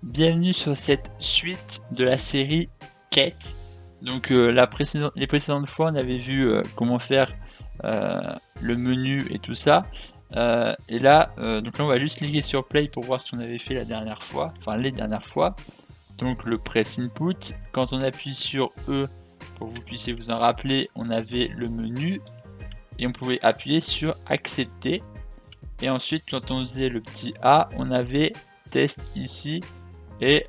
Bienvenue sur cette suite de la série Quête. Donc les précédentes fois on avait vu comment faire le menu et tout ça. Et là, donc là on va juste cliquer sur play pour voir ce qu'on avait fait la dernière fois, enfin les dernières fois. Donc le press input, quand on appuie sur E pour que vous puissiez vous en rappeler, on avait le menu et on pouvait appuyer sur accepter. Et ensuite quand on faisait le petit A, on avait test ici. Et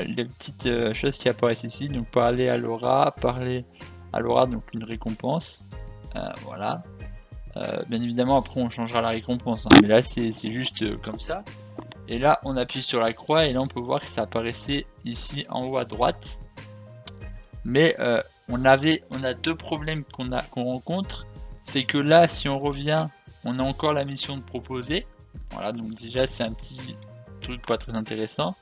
les petites choses qui apparaissent ici, donc parler à Laura, donc une récompense, voilà. Bien évidemment après on changera la récompense, hein, mais là c'est juste comme ça. Et là on appuie sur la croix et là on peut voir que ça apparaissait ici en haut à droite. Mais on a deux problèmes qu'on rencontre, c'est que là si on revient, on a encore la mission de proposer. Voilà, donc déjà c'est un petit truc pas très intéressant.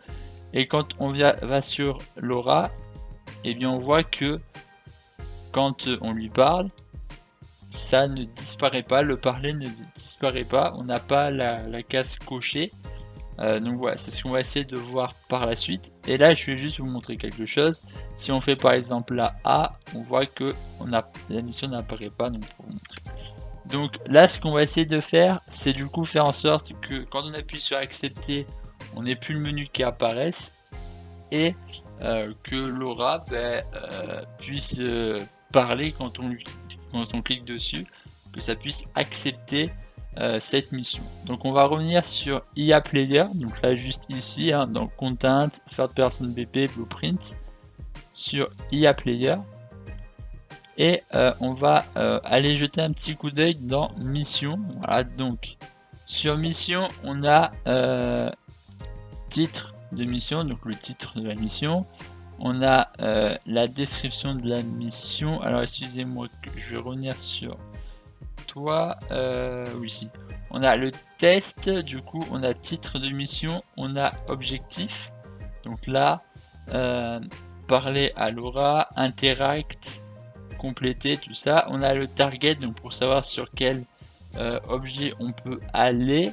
Et quand on va sur Laura, eh bien on voit que quand on lui parle, ça ne disparaît pas, le parler ne disparaît pas, on n'a pas la case cochée. Donc voilà, c'est ce qu'on va essayer de voir par la suite. Et là, je vais juste vous montrer quelque chose. Si on fait par exemple la A, on voit que la mission n'apparaît pas. Donc là, ce qu'on va essayer de faire, c'est du coup faire en sorte que quand on appuie sur accepter, on n'ait plus le menu qui apparaisse et que Laura puisse parler quand on clique dessus, que ça puisse accepter cette mission. Donc on va revenir sur IA Player, donc là juste ici, hein, dans Content, Third Person BP, Blueprint, sur IA Player. Et on va aller jeter un petit coup d'œil dans Mission. Voilà, donc sur Mission, on a titre de mission, donc le titre de la mission. On a la description de la mission. Alors excusez-moi, je vais revenir sur toi. Oui, si. On a le test, du coup, on a titre de mission, on a objectif. Donc là, parler à Laura, interact, compléter, tout ça. On a le target, donc pour savoir sur quel objet on peut aller.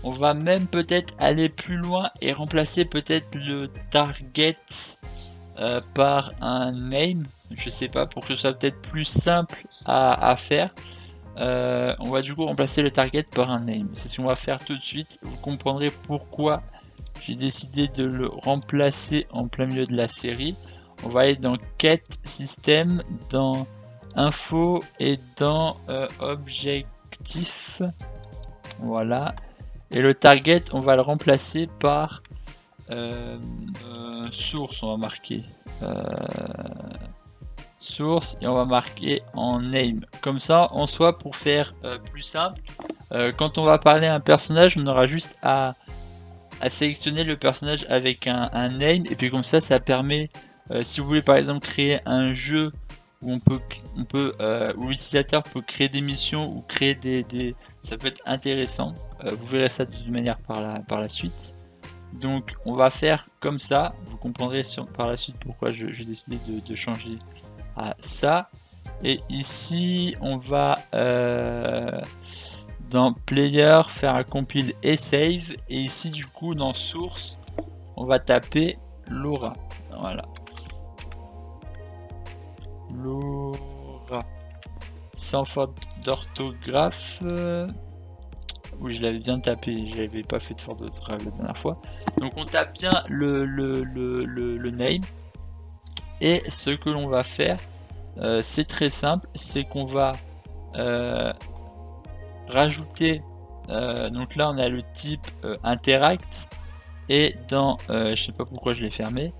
On va même peut-être aller plus loin et remplacer peut-être le target par un name. Je sais pas, pour que ce soit peut-être plus simple à faire. On va du coup remplacer le target par un name. C'est ce qu'on va faire tout de suite. Vous comprendrez pourquoi j'ai décidé de le remplacer en plein milieu de la série. On va aller dans quête système, dans info et dans objectif. Voilà. Et le target, on va le remplacer par source, on va marquer. Source et on va marquer en name. Comme ça, en soi, pour faire plus simple, quand on va parler à un personnage, on aura juste à sélectionner le personnage avec un name. Et puis comme ça permet, si vous voulez par exemple créer un jeu où où l'utilisateur peut créer des missions ou créer ça peut être intéressant. Vous verrez ça de toute manière par la suite. Donc on va faire comme ça. Vous comprendrez par la suite pourquoi j'ai décidé de changer à ça. Et ici on va dans player faire un compile et save. Et ici du coup dans source on va taper Laura. Voilà. Laura. Sans faute d'orthographe. Oui, je l'avais bien tapé, je n'avais pas fait de faute d'orthographe la dernière fois. Donc on tape bien le name. Et ce que l'on va faire, c'est très simple, c'est qu'on va rajouter, donc là on a le type interact, et dans, je sais pas pourquoi je l'ai fermé,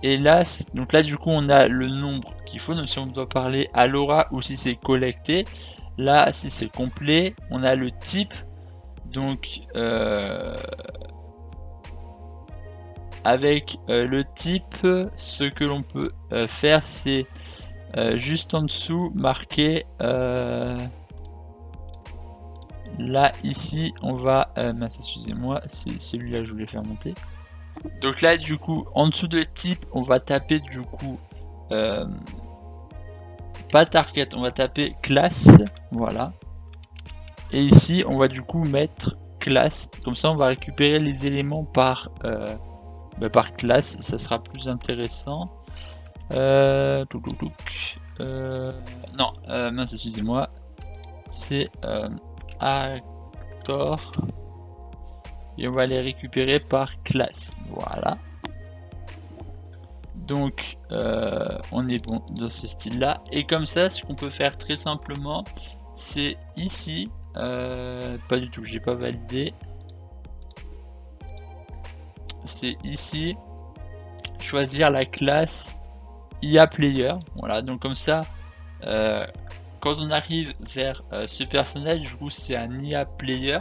et là, donc là du coup on a le nombre qu'il faut, donc si on doit parler à Laura ou si c'est collecté, là si c'est complet, on a le type, donc avec le type, ce que l'on peut faire c'est juste en dessous marquer là ici on va excusez-moi, c'est celui-là que je voulais faire monter. Donc là du coup en dessous de type on va taper du coup pas target, on va taper classe, voilà. Et ici on va du coup mettre classe, comme ça on va récupérer les éléments par par classe, ça sera plus intéressant. Non, mince, excusez-moi, c'est actor et on va les récupérer par classe. Voilà. Donc on est bon dans ce style là, et comme ça ce qu'on peut faire très simplement, c'est ici, pas du tout, j'ai pas validé, c'est ici choisir la classe IA player. Voilà, donc comme ça quand on arrive vers ce personnage, du coup c'est un IA player,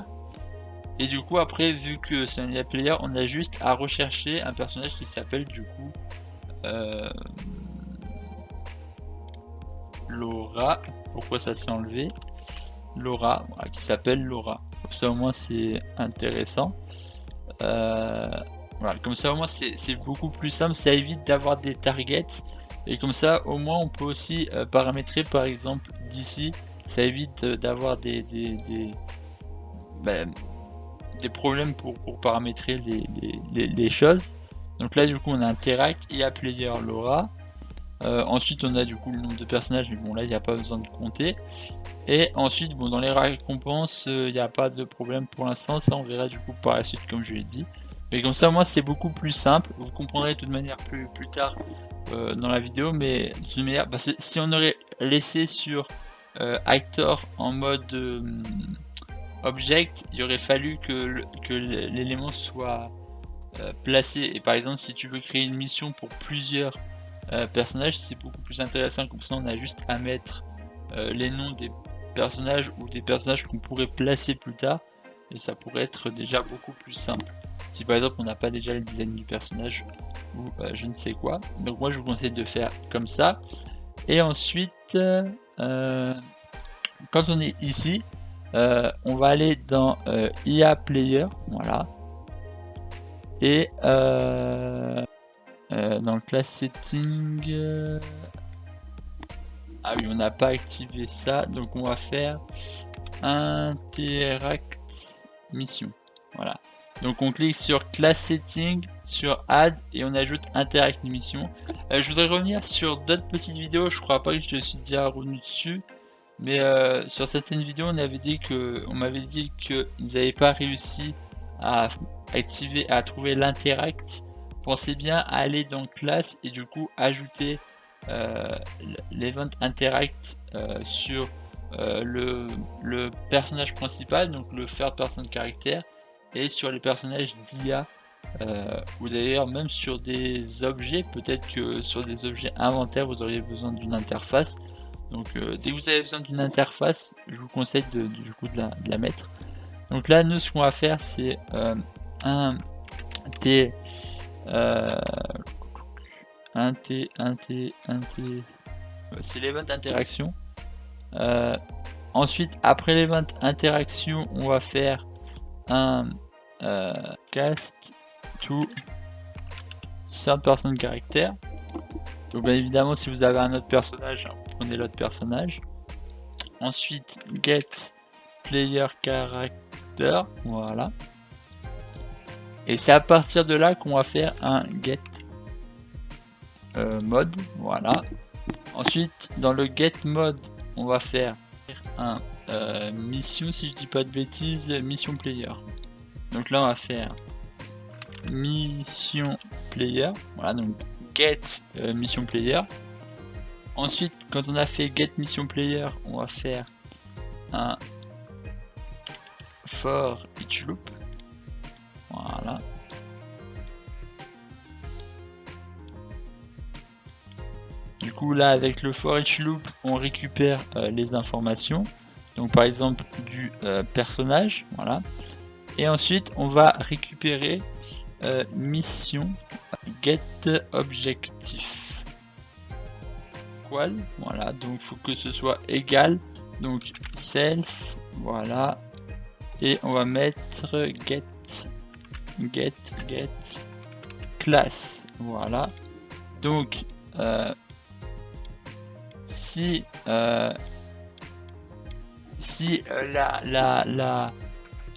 et du coup après, vu que c'est un IA player, on a juste à rechercher un personnage qui s'appelle du coup Laura. Pourquoi ça s'est enlevé? Laura, voilà, qui s'appelle Laura. Comme ça au moins c'est intéressant. Voilà, comme ça au moins c'est beaucoup plus simple, ça évite d'avoir des targets, et comme ça au moins on peut aussi paramétrer par exemple d'ici, ça évite d'avoir des problèmes pour paramétrer les choses. Donc là du coup on a Interact, IA Player Laura. Ensuite on a du coup le nombre de personnages, mais bon là il n'y a pas besoin de compter. Et ensuite bon, dans les récompenses il n'y a pas de problème pour l'instant, ça on verra du coup par la suite comme je l'ai dit. Mais comme ça moi c'est beaucoup plus simple, vous comprendrez de toute manière plus tard dans la vidéo, mais de toute manière, parce que si on aurait laissé sur Actor en mode Object, il aurait fallu que l'élément soit placé, et par exemple si tu veux créer une mission pour plusieurs personnages, c'est beaucoup plus intéressant, comme ça on a juste à mettre les noms des personnages ou des personnages qu'on pourrait placer plus tard, et ça pourrait être déjà beaucoup plus simple si par exemple on n'a pas déjà le design du personnage ou je ne sais quoi. Donc moi je vous conseille de faire comme ça, et ensuite quand on est ici, on va aller dans IA Player, voilà, et dans le class setting, ah oui, on n'a pas activé ça, donc on va faire Interact Mission, voilà. Donc on clique sur Class Setting, sur Add, et on ajoute Interact Mission. Je voudrais revenir sur d'autres petites vidéos, je crois pas que je suis déjà revenu dessus, mais sur certaines vidéos on m'avait dit qu'ils n'avaient pas réussi à activer, à trouver l'interact. Pensez bien à aller dans classe et du coup ajouter l'event interact sur le personnage principal, donc le third person character, et sur les personnages d'IA, ou d'ailleurs même sur des objets. Peut-être que sur des objets inventaires vous auriez besoin d'une interface. Donc dès que vous avez besoin d'une interface, je vous conseille de la mettre. Donc là nous ce qu'on va faire c'est un T c'est l'event interaction. Ensuite après l'event interaction on va faire un cast to third person character. Donc bien évidemment si vous avez un autre personnage, prenez l'autre personnage. Ensuite get player character, voilà. Et c'est à partir de là qu'on va faire un get mode, voilà. Ensuite dans le get mode on va faire un mission, si je dis pas de bêtises, mission player. Donc là on va faire mission player, voilà, donc get mission player. Ensuite quand on a fait get mission player on va faire un for each loop, voilà. Du coup là avec le for each loop on récupère les informations, donc par exemple du personnage, voilà. Et ensuite on va récupérer mission get objectif equal, voilà, donc il faut que ce soit égal, donc self, voilà, et on va mettre get class, voilà. Donc si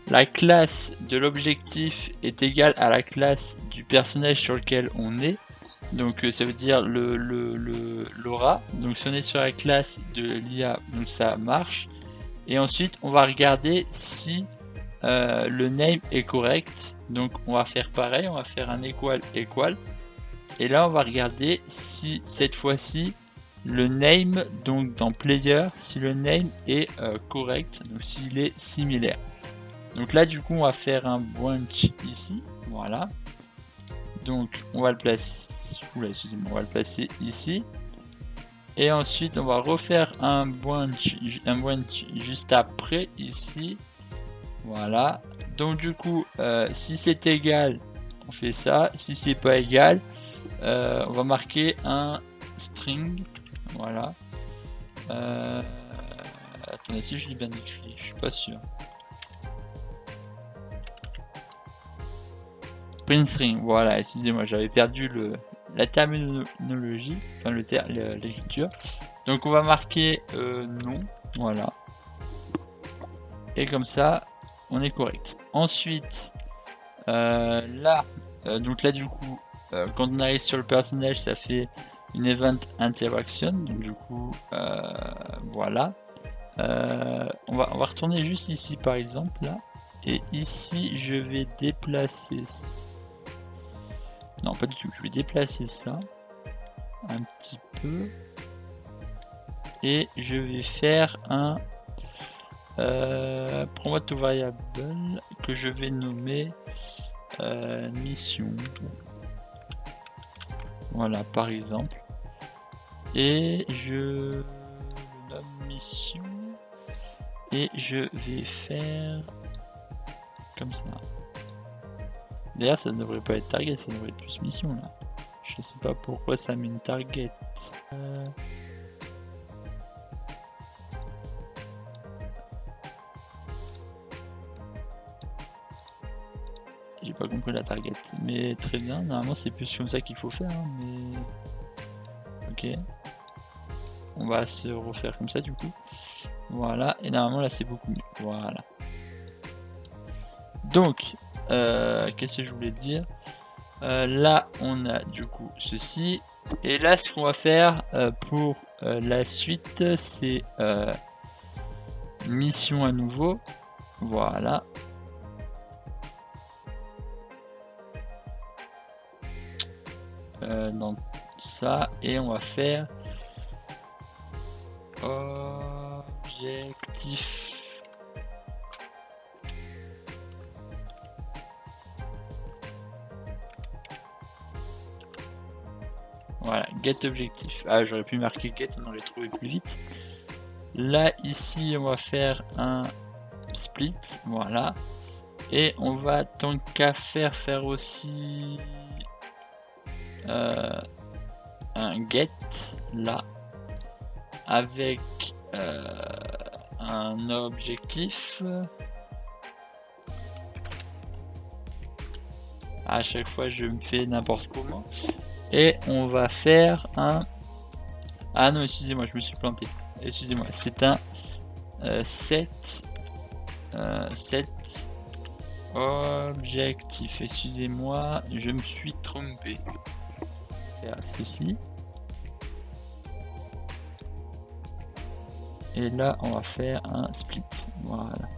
la classe de l'objectif est égale à la classe du personnage sur lequel on est. Donc ça veut dire l'aura. Donc si on est sur la classe de l'IA, donc ça marche. Et ensuite on va regarder si le name est correct. Donc on va faire pareil, on va faire un equal. Et là on va regarder si cette fois-ci le name, donc dans player, si le name est correct, donc s'il est similaire. Donc là du coup on va faire un branch ici, voilà. Donc on va le placer, on va le placer ici. Et ensuite on va refaire un branch juste après ici, voilà. Donc du coup si c'est égal, on fait ça. Si c'est pas égal, on va marquer un string, voilà. Attendez, si je l'ai bien écrit, je suis pas sûr. Print string, voilà, excusez-moi, j'avais perdu la terminologie, enfin l'écriture. Donc on va marquer non, voilà. Et comme ça, on est correct. Ensuite, là, donc là du coup, quand on arrive sur le personnage, ça fait une event interaction. Donc du coup, voilà. On va retourner juste ici par exemple là. Et ici, je vais déplacer. Non, pas du tout. Je vais déplacer ça un petit peu. Et je vais faire un promote to variable que je vais nommer mission. Voilà, par exemple. Et je nomme mission. Et je vais faire comme ça. D'ailleurs, ça ne devrait pas être target, ça devrait être plus mission là. Je sais pas pourquoi ça met une target. J'ai pas compris la target, mais très bien. Normalement, c'est plus comme ça qu'il faut faire. Hein, mais ok. On va se refaire comme ça du coup. Voilà. Et normalement là, c'est beaucoup mieux. Voilà. Donc, qu'est-ce que je voulais dire? Là, on a du coup ceci. Et là, ce qu'on va faire pour la suite, c'est mission à nouveau. Voilà. Donc ça, et on va faire objectif. Voilà, get objectif. Ah, j'aurais pu marquer get, on aurait trouvé plus vite. Là, ici, on va faire un split, voilà. Et on va, tant qu'à faire aussi un get, là, avec un objectif. À chaque fois, je me fais n'importe comment. Et on va faire un... Ah non, excusez-moi, je me suis planté. Excusez-moi, c'est un set objectif. Excusez-moi, je me suis trompé. Faire ceci. Et là, on va faire un split. Voilà.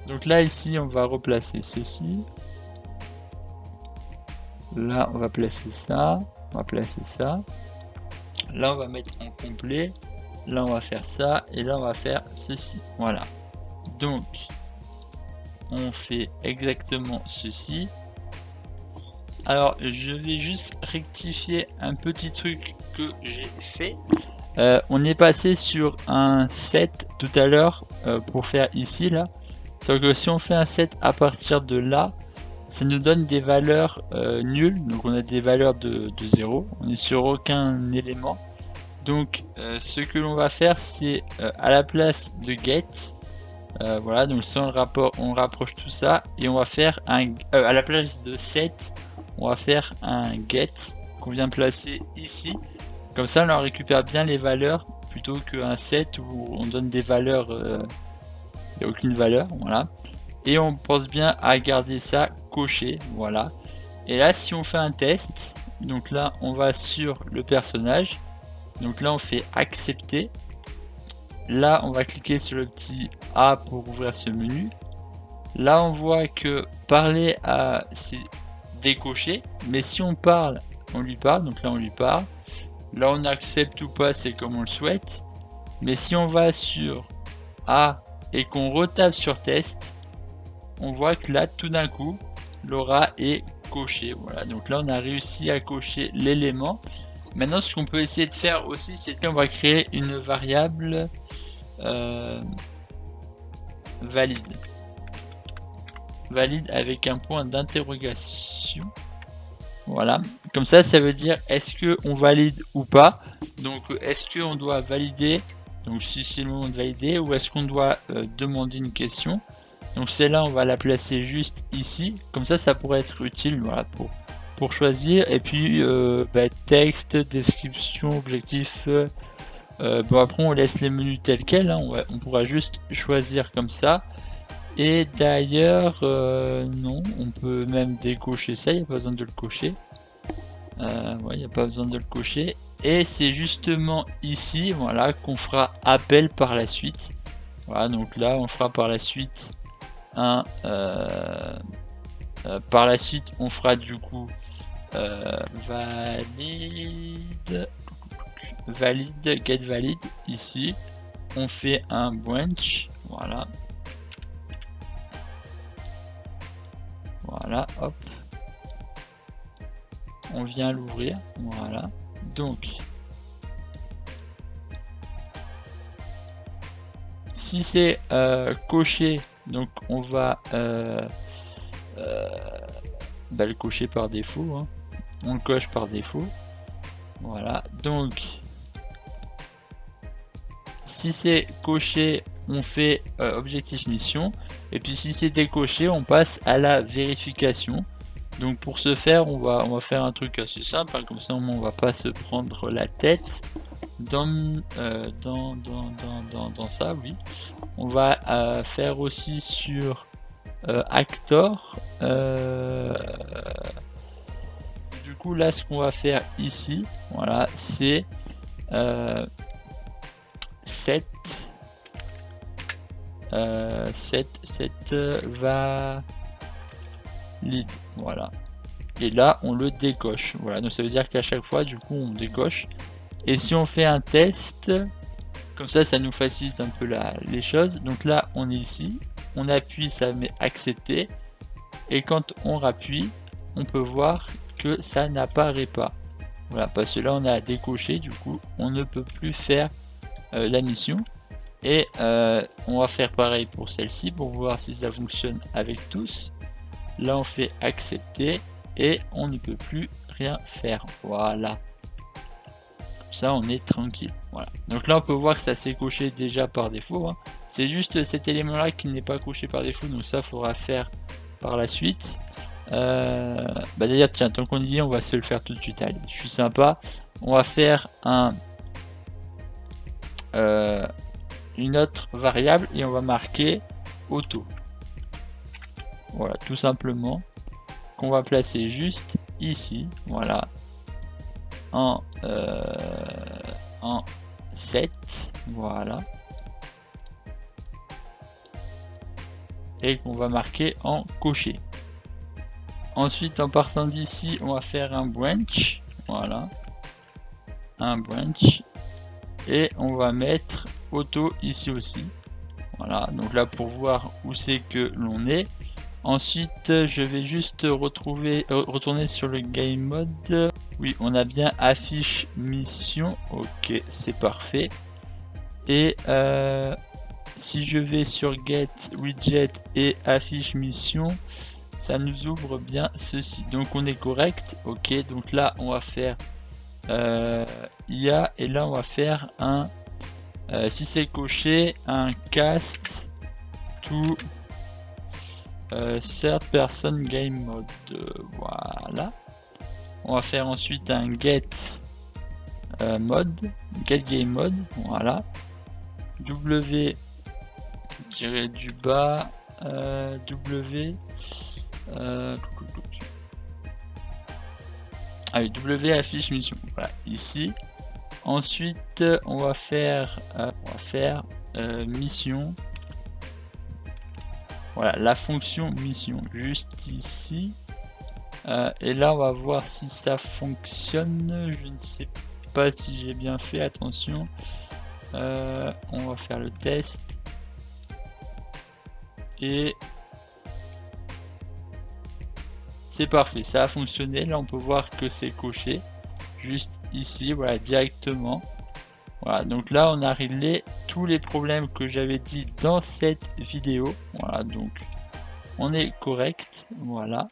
Donc là, ici, on va replacer ceci. Là, on va placer ça. On va placer ça. Là, on va mettre en complet. Là, on va faire ça. Et là, on va faire ceci. Voilà. Donc, on fait exactement ceci. Alors, je vais juste rectifier un petit truc que j'ai fait. On est passé sur un set tout à l'heure pour faire ici, là. Sauf que si on fait un set à partir de là, ça nous donne des valeurs nulles. Donc on a des valeurs de 0. On n'est sur aucun élément. Donc ce que l'on va faire, c'est à la place de get, voilà, donc sans le rapport, on rapproche tout ça. Et on va faire un à la place de set, on va faire un get qu'on vient placer ici. Comme ça, on récupère bien les valeurs plutôt qu'un set où on donne des valeurs, il n'y a aucune valeur, voilà. Et on pense bien à garder ça coché, voilà. Et là, si on fait un test, donc là, on va sur le personnage. Donc là, on fait accepter. Là, on va cliquer sur le petit A pour ouvrir ce menu. Là, on voit que parler à c'est décoché, mais si on parle, on lui parle. Donc là, on lui parle. Là, on accepte ou pas, c'est comme on le souhaite. Mais si on va sur A et qu'on retape sur test, on voit que là, tout d'un coup, l'aura est coché. Voilà, donc là, on a réussi à cocher l'élément. Maintenant, ce qu'on peut essayer de faire aussi, c'est qu'on va créer une variable valide. Valide avec un point d'interrogation. Voilà, comme ça veut dire est-ce que on valide ou pas. Donc est-ce qu'on doit valider, donc si c'est le moment de valider, ou est-ce qu'on doit demander une question. Donc celle-là, on va la placer juste ici, comme ça pourrait être utile, voilà, pour choisir. Et puis texte, description, objectif. Bon, après on laisse les menus tels quels, hein, on pourra juste choisir comme ça. Et d'ailleurs, non, on peut même décocher ça, il n'y a pas besoin de le cocher. Ouais, il n'y a pas besoin de le cocher. Et c'est justement ici, voilà, qu'on fera appel par la suite. Voilà, donc là, on fera par la suite un... par la suite, on fera du coup valide, get valid, ici. On fait un branch, voilà. Voilà, hop. On vient l'ouvrir, voilà. Donc, si c'est coché, donc on va le cocher par défaut, hein. On le coche par défaut. Voilà, donc si c'est coché, on fait objectif mission. Et puis si c'est décoché, on passe à la vérification. Donc pour ce faire, on va faire un truc assez simple, hein, comme ça on va pas se prendre la tête dans ça, oui. On va faire aussi sur actor. Du coup là, ce qu'on va faire ici, voilà, c'est set valide, voilà. Et là on le décoche, voilà. Donc ça veut dire qu'à chaque fois du coup on décoche. Et si on fait un test, comme ça nous facilite un peu les choses. Donc là on est ici, on appuie, ça met accepter, et quand on rappuie, on peut voir que ça n'apparaît pas. Voilà, parce que là on a décoché, du coup on ne peut plus faire la mission. Et on va faire pareil pour celle-ci pour voir si ça fonctionne avec tous. Là on fait accepter et on ne peut plus rien faire. Voilà, comme ça on est tranquille. Voilà, donc là on peut voir que ça s'est coché déjà par défaut, hein. C'est juste cet élément là qui n'est pas coché par défaut, donc ça faudra faire par la suite. D'ailleurs tiens, tant qu'on y dit, on va se le faire tout de suite. Allez, je suis sympa, on va faire une autre variable et on va marquer auto. Voilà, tout simplement, qu'on va placer juste ici, voilà, en 7, voilà, et qu'on va marquer en coché. Ensuite, en partant d'ici, on va faire un branch, voilà, un branch, et on va mettre auto ici aussi. Voilà, donc là pour voir où c'est que l'on est. Ensuite, je vais juste retourner sur le game mode. Oui, on a bien affiche mission. Ok, c'est parfait. Et si je vais sur get widget et affiche mission, ça nous ouvre bien ceci. Donc on est correct. Ok, donc là on va faire IA et là on va faire un si c'est coché, un cast to third person game mode. Voilà. On va faire ensuite un get mode, get game mode, voilà. W tiré du bas, W, allez, W affiche mission, voilà, ici. Ensuite, on va faire mission. Voilà, la fonction mission, juste ici. Et là, on va voir si ça fonctionne. Je ne sais pas si j'ai bien fait, attention. On va faire le test. Et c'est parfait, ça a fonctionné. Là, on peut voir que c'est coché. Juste ici, voilà, directement. Voilà, donc là, on a réglé tous les problèmes que j'avais dit dans cette vidéo. Voilà, donc on est correct. Voilà.